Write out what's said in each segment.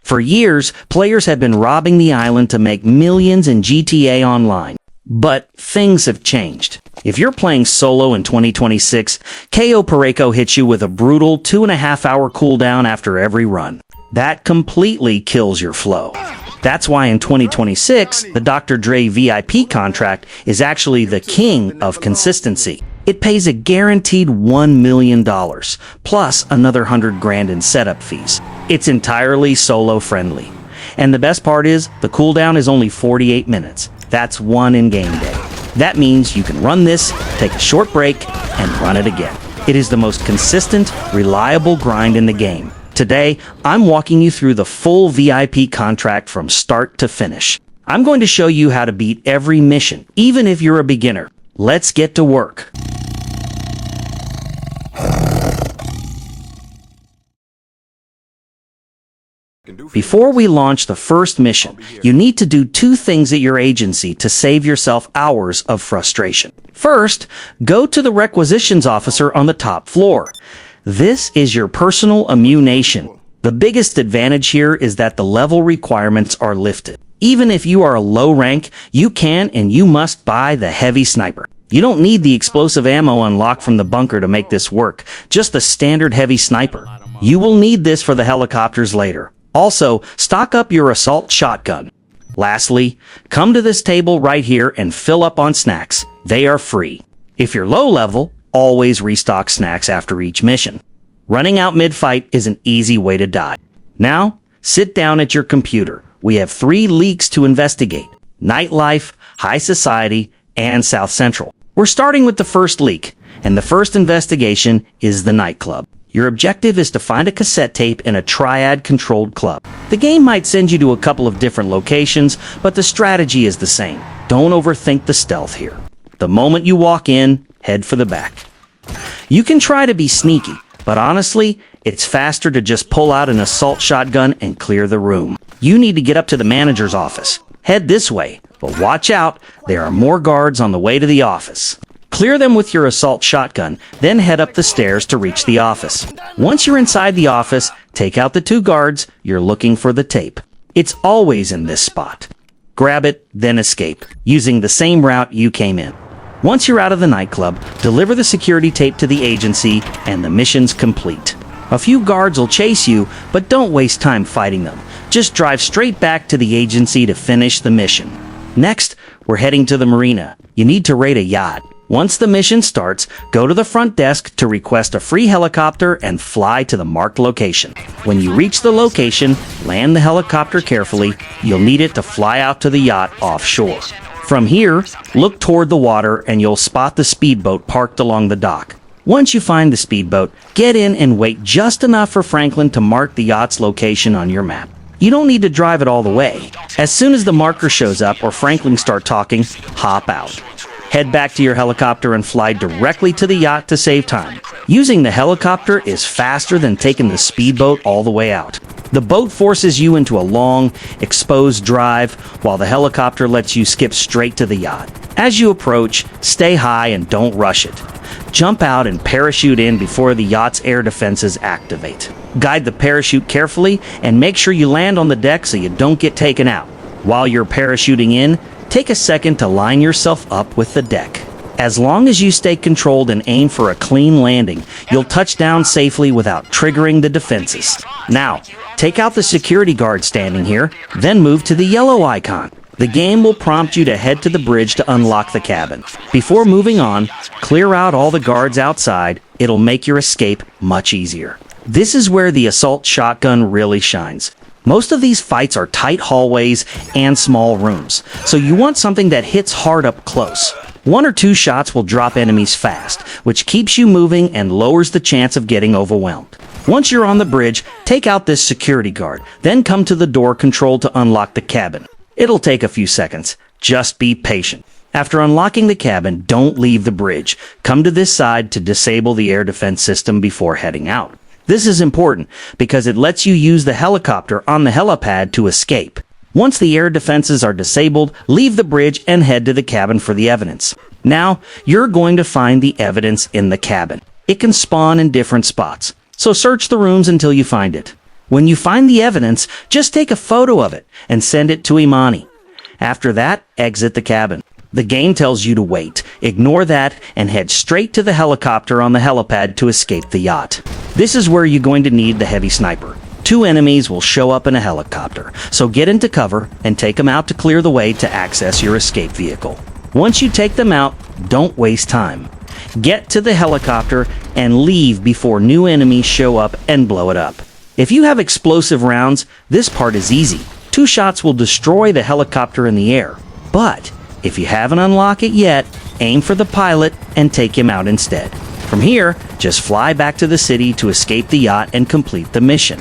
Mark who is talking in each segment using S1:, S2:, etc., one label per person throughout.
S1: For years, players have been robbing the island to make millions in GTA Online. But things have changed. If you're playing solo in 2026, Cayo Perico hits you with a brutal 2.5-hour cooldown after every run. That completely kills your flow. That's why in 2026, the Dr. Dre VIP contract is actually the king of consistency. It pays a guaranteed $1 million, plus another 100 grand in setup fees. It's entirely solo friendly. And the best part is, the cooldown is only 48 minutes. That's one in-game day. That means you can run this, take a short break, and run it again. It is the most consistent, reliable grind in the game. Today, I'm walking you through the full VIP contract from start to finish. I'm going to show you how to beat every mission, even if you're a beginner. Let's get to work. Before we launch the first mission, you need to do 2 things at your agency to save yourself hours of frustration. First, go to the requisitions officer on the top floor. This is your personal immunation. The biggest advantage here is that the level requirements are lifted. Even if you are a low rank, you can and you must buy the heavy sniper. You don't need the explosive ammo unlocked from the bunker to make this work, just the standard heavy sniper. You will need this for the helicopters later. Also, stock up your assault shotgun. Lastly, come to this table right here and fill up on snacks. They are free. If you're low level, always restock snacks after each mission. Running out mid-fight is an easy way to die. Now, sit down at your computer. We have 3 leaks to investigate: Nightlife, High Society, and South Central. We're starting with the first leak, and the first investigation is the nightclub. Your objective is to find a cassette tape in a triad-controlled club. The game might send you to a couple of different locations, but the strategy is the same. Don't overthink the stealth here. The moment you walk in, head for the back. You can try to be sneaky, but honestly, it's faster to just pull out an assault shotgun and clear the room. You need to get up to the manager's office. Head this way, but watch out, there are more guards on the way to the office. Clear them with your assault shotgun, then head up the stairs to reach the office. Once you're inside the office, take out the 2 guards. You're looking for the tape. It's always in this spot. Grab it, then escape, using the same route you came in. Once you're out of the nightclub, deliver the security tape to the agency, and the mission's complete. A few guards will chase you, but don't waste time fighting them. Just drive straight back to the agency to finish the mission. Next, we're heading to the marina. You need to raid a yacht. Once the mission starts, go to the front desk to request a free helicopter and fly to the marked location. When you reach the location, land the helicopter carefully. You'll need it to fly out to the yacht offshore. From here, look toward the water and you'll spot the speedboat parked along the dock. Once you find the speedboat, get in and wait just enough for Franklin to mark the yacht's location on your map. You don't need to drive it all the way. As soon as the marker shows up or Franklin start talking, hop out. Head back to your helicopter and fly directly to the yacht to save time. Using the helicopter is faster than taking the speedboat all the way out. The boat forces you into a long, exposed drive, while the helicopter lets you skip straight to the yacht. As you approach, stay high and don't rush it. Jump out and parachute in before the yacht's air defenses activate. Guide the parachute carefully and make sure you land on the deck so you don't get taken out. While you're parachuting in, take a second to line yourself up with the deck. As long as you stay controlled and aim for a clean landing, you'll touch down safely without triggering the defenses. Now, take out the security guard standing here, then move to the yellow icon. The game will prompt you to head to the bridge to unlock the cabin. Before moving on, clear out all the guards outside. It'll make your escape much easier. This is where the assault shotgun really shines. Most of these fights are tight hallways and small rooms, so you want something that hits hard up close. 1 or 2 shots will drop enemies fast, which keeps you moving and lowers the chance of getting overwhelmed. Once you're on the bridge, take out this security guard, then come to the door control to unlock the cabin. It'll take a few seconds. Just be patient. After unlocking the cabin, don't leave the bridge. Come to this side to disable the air defense system before heading out. This is important because it lets you use the helicopter on the helipad to escape. Once the air defenses are disabled, leave the bridge and head to the cabin for the evidence. Now, you're going to find the evidence in the cabin. It can spawn in different spots, so search the rooms until you find it. When you find the evidence, just take a photo of it and send it to Imani. After that, exit the cabin. The game tells you to wait. Ignore that and head straight to the helicopter on the helipad to escape the yacht. This is where you're going to need the heavy sniper. 2 enemies will show up in a helicopter, so get into cover and take them out to clear the way to access your escape vehicle. Once you take them out, don't waste time. Get to the helicopter and leave before new enemies show up and blow it up. If you have explosive rounds, this part is easy. 2 shots will destroy the helicopter in the air. But if you haven't unlocked it yet, aim for the pilot and take him out instead. From here, just fly back to the city to escape the yacht and complete the mission.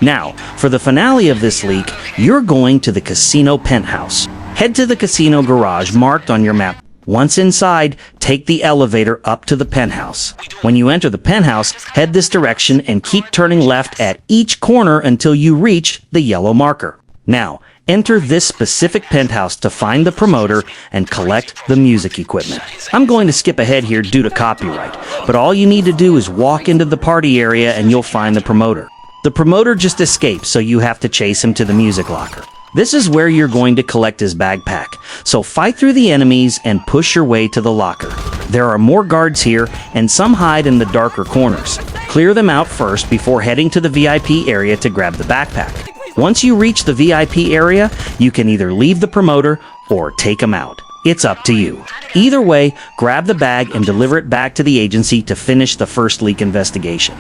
S1: Now, for the finale of this leak, you're going to the casino penthouse. Head to the casino garage marked on your map. Once inside, take the elevator up to the penthouse. When you enter the penthouse, head this direction and keep turning left at each corner until you reach the yellow marker. Now, enter this specific penthouse to find the promoter and collect the music equipment. I'm going to skip ahead here due to copyright, but all you need to do is walk into the party area and you'll find the promoter. The promoter just escaped, so you have to chase him to the music locker. This is where you're going to collect his backpack, so fight through the enemies and push your way to the locker. There are more guards here, and some hide in the darker corners. Clear them out first before heading to the VIP area to grab the backpack. Once you reach the VIP area, you can either leave the promoter or take him out. It's up to you. Either way, grab the bag and deliver it back to the agency to finish the first leak investigation.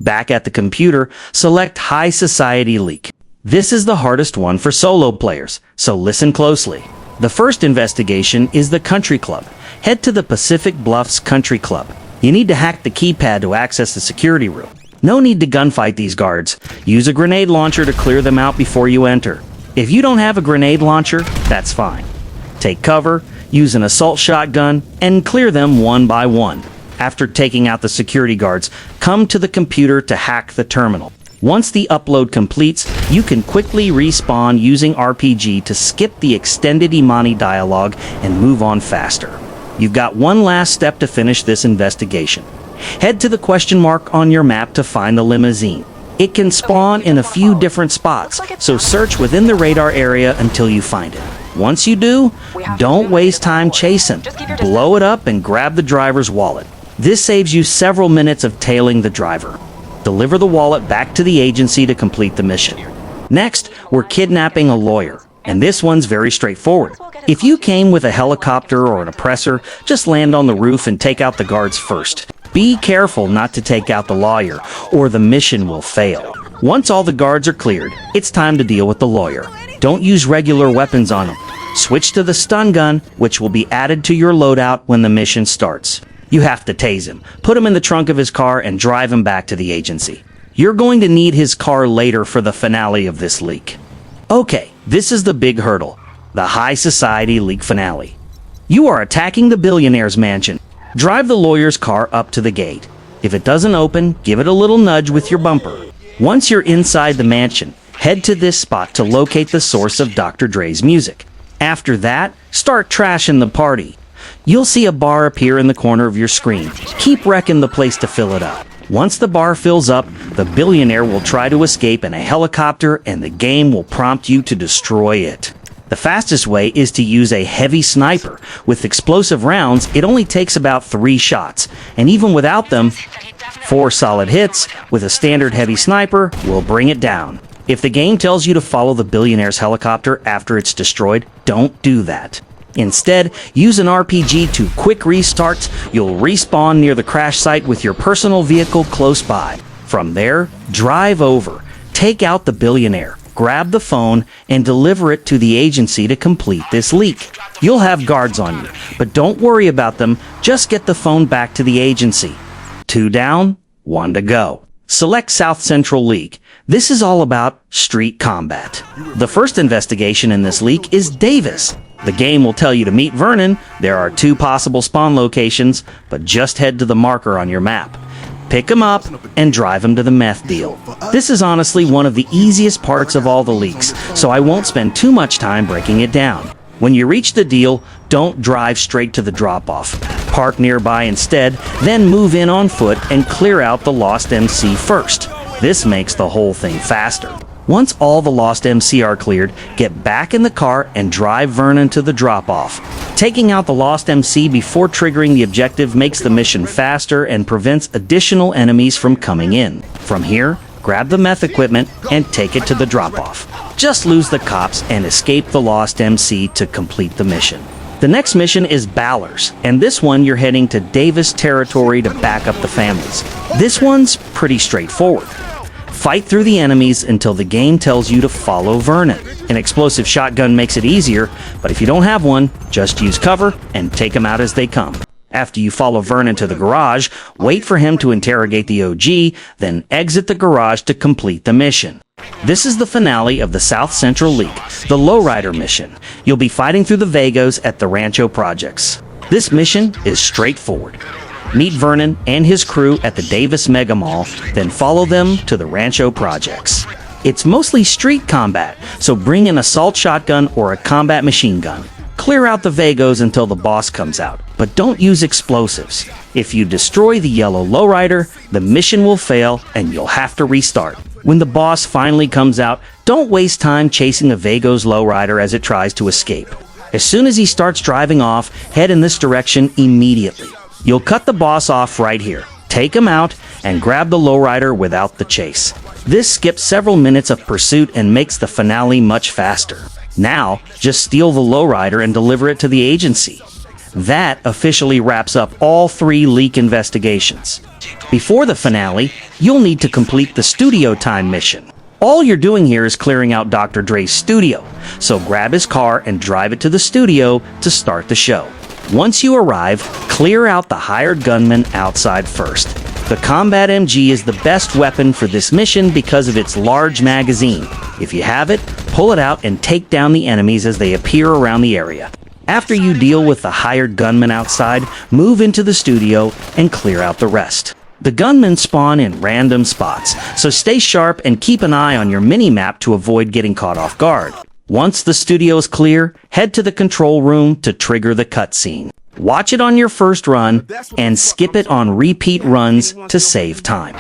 S1: Back at the computer, select High Society Leak. This is the hardest one for solo players, so listen closely. The first investigation is the Country Club. Head to the Pacific Bluffs Country Club. You need to hack the keypad to access the security room. No need to gunfight these guards. Use a grenade launcher to clear them out before you enter. If you don't have a grenade launcher, that's fine. Take cover, use an assault shotgun, and clear them one by one. After taking out the security guards, come to the computer to hack the terminal. Once the upload completes, you can quickly respawn using RPG to skip the extended Imani dialogue and move on faster. You've got one last step to finish this investigation. Head to the question mark on your map to find the limousine. It can spawn in a few different spots, so search within the radar area until you find it. Once you do, don't waste time chasing. Blow it up and grab the driver's wallet. This saves you several minutes of tailing the driver. Deliver the wallet back to the agency to complete the mission. Next, we're kidnapping a lawyer, and this one's very straightforward. If you came with a helicopter or an oppressor, just land on the roof and take out the guards first. Be careful not to take out the lawyer, or the mission will fail. Once all the guards are cleared, it's time to deal with the lawyer. Don't use regular weapons on him. Switch to the stun gun, which will be added to your loadout when the mission starts. You have to tase him, put him in the trunk of his car, and drive him back to the agency. You're going to need his car later for the finale of this leak. Okay, this is the big hurdle, the High Society Leak finale. You are attacking the billionaire's mansion. Drive the lawyer's car up to the gate. If it doesn't open, give it a little nudge with your bumper. Once you're inside the mansion, head to this spot to locate the source of Dr. Dre's music. After that, start trashing the party. You'll see a bar appear in the corner of your screen. Keep wrecking the place to fill it up. Once the bar fills up, the billionaire will try to escape in a helicopter and the game will prompt you to destroy it. The fastest way is to use a heavy sniper. With explosive rounds, it only takes about 3 shots, and even without them, 4 solid hits with a standard heavy sniper will bring it down. If the game tells you to follow the billionaire's helicopter after it's destroyed, don't do that. Instead, use an RPG to quick restarts. You'll respawn near the crash site with your personal vehicle close by. From there, drive over, take out the billionaire, grab the phone, and deliver it to the agency to complete this leak. You'll have guards on you, but don't worry about them. Just get the phone back to the agency. 2 down, 1 to go. Select South Central League. This is all about street combat. The first investigation in this leak is Davis. The game will tell you to meet Vernon. There are 2 possible spawn locations, but just head to the marker on your map. Pick him up and drive him to the meth deal. This is honestly one of the easiest parts of all the leaks, so I won't spend too much time breaking it down. When you reach the deal, don't drive straight to the drop-off. Park nearby instead, then move in on foot and clear out the lost MC first. This makes the whole thing faster. Once all the lost MC are cleared, get back in the car and drive Vernon to the drop-off. Taking out the lost MC before triggering the objective makes the mission faster and prevents additional enemies from coming in. From here, grab the meth equipment and take it to the drop-off. Just lose the cops and escape the lost MC to complete the mission. The next mission is Ballers, and this one you're heading to Davis territory to back up the families. This one's pretty straightforward. Fight through the enemies until the game tells you to follow Vernon. An explosive shotgun makes it easier, but if you don't have one, just use cover and take them out as they come. After you follow Vernon to the garage, wait for him to interrogate the OG, then exit the garage to complete the mission. This is the finale of the South Central League, the Lowrider mission. You'll be fighting through the Vagos at the Rancho Projects. This mission is straightforward. Meet Vernon and his crew at the Davis Mega Mall, then follow them to the Rancho Projects. It's mostly street combat, so bring an assault shotgun or a combat machine gun. Clear out the Vagos until the boss comes out, but don't use explosives. If you destroy the yellow lowrider, the mission will fail and you'll have to restart. When the boss finally comes out, don't waste time chasing the Vagos lowrider as it tries to escape. As soon as he starts driving off, head in this direction immediately. You'll cut the boss off right here. Take him out and grab the lowrider without the chase. This skips several minutes of pursuit and makes the finale much faster. Now, just steal the lowrider and deliver it to the agency. That officially wraps up all 3 leak investigations. Before the finale, you'll need to complete the studio time mission. All you're doing here is clearing out Dr. Dre's studio, so grab his car and drive it to the studio to start the show. Once you arrive, clear out the hired gunman outside first. The Combat MG is the best weapon for this mission because of its large magazine. If you have it, pull it out and take down the enemies as they appear around the area. After you deal with the hired gunman outside, move into the studio and clear out the rest. The gunmen spawn in random spots, so stay sharp and keep an eye on your mini-map to avoid getting caught off guard. Once the studio is clear, head to the control room to trigger the cutscene. Watch it on your first run and skip it on repeat runs to save time.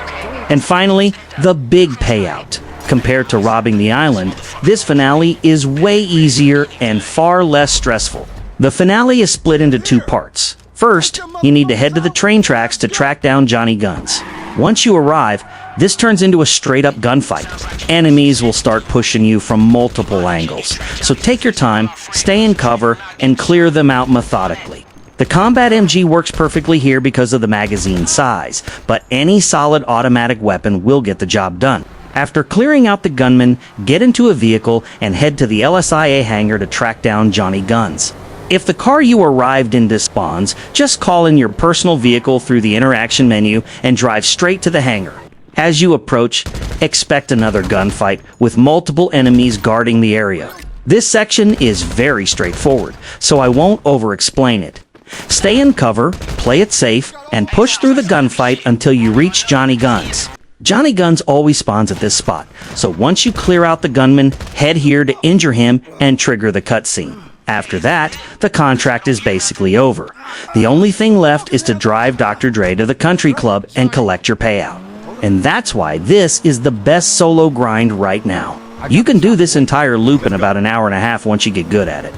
S1: And finally, the big payout. Compared to robbing the island, this finale is way easier and far less stressful. The finale is split into 2 parts. First, you need to head to the train tracks to track down Johnny Guns. Once you arrive, this turns into a straight-up gunfight. Enemies will start pushing you from multiple angles, so take your time, stay in cover, and clear them out methodically. The Combat MG works perfectly here because of the magazine size, but any solid automatic weapon will get the job done. After clearing out the gunman, get into a vehicle and head to the LSIA hangar to track down Johnny Guns. If the car you arrived in despawns, just call in your personal vehicle through the interaction menu and drive straight to the hangar. As you approach, expect another gunfight with multiple enemies guarding the area. This section is very straightforward, so I won't over-explain it. Stay in cover, play it safe, and push through the gunfight until you reach Johnny Guns. Johnny Guns always spawns at this spot, so once you clear out the gunman, head here to injure him and trigger the cutscene. After that, the contract is basically over. The only thing left is to drive Dr. Dre to the country club and collect your payout. And that's why this is the best solo grind right now. You can do this entire loop in about 1.5 hours once you get good at it.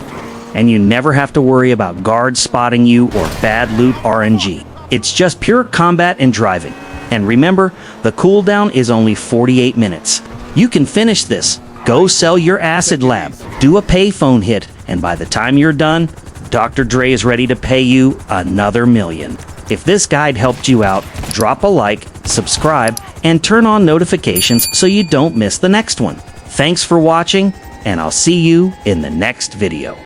S1: And you never have to worry about guards spotting you or bad loot RNG. It's just pure combat and driving. And remember, the cooldown is only 48 minutes. You can finish this, go sell your acid lab, do a payphone hit, and by the time you're done, Dr. Dre is ready to pay you another $1 million. If this guide helped you out, drop a like, subscribe, and turn on notifications so you don't miss the next one. Thanks for watching, and I'll see you in the next video.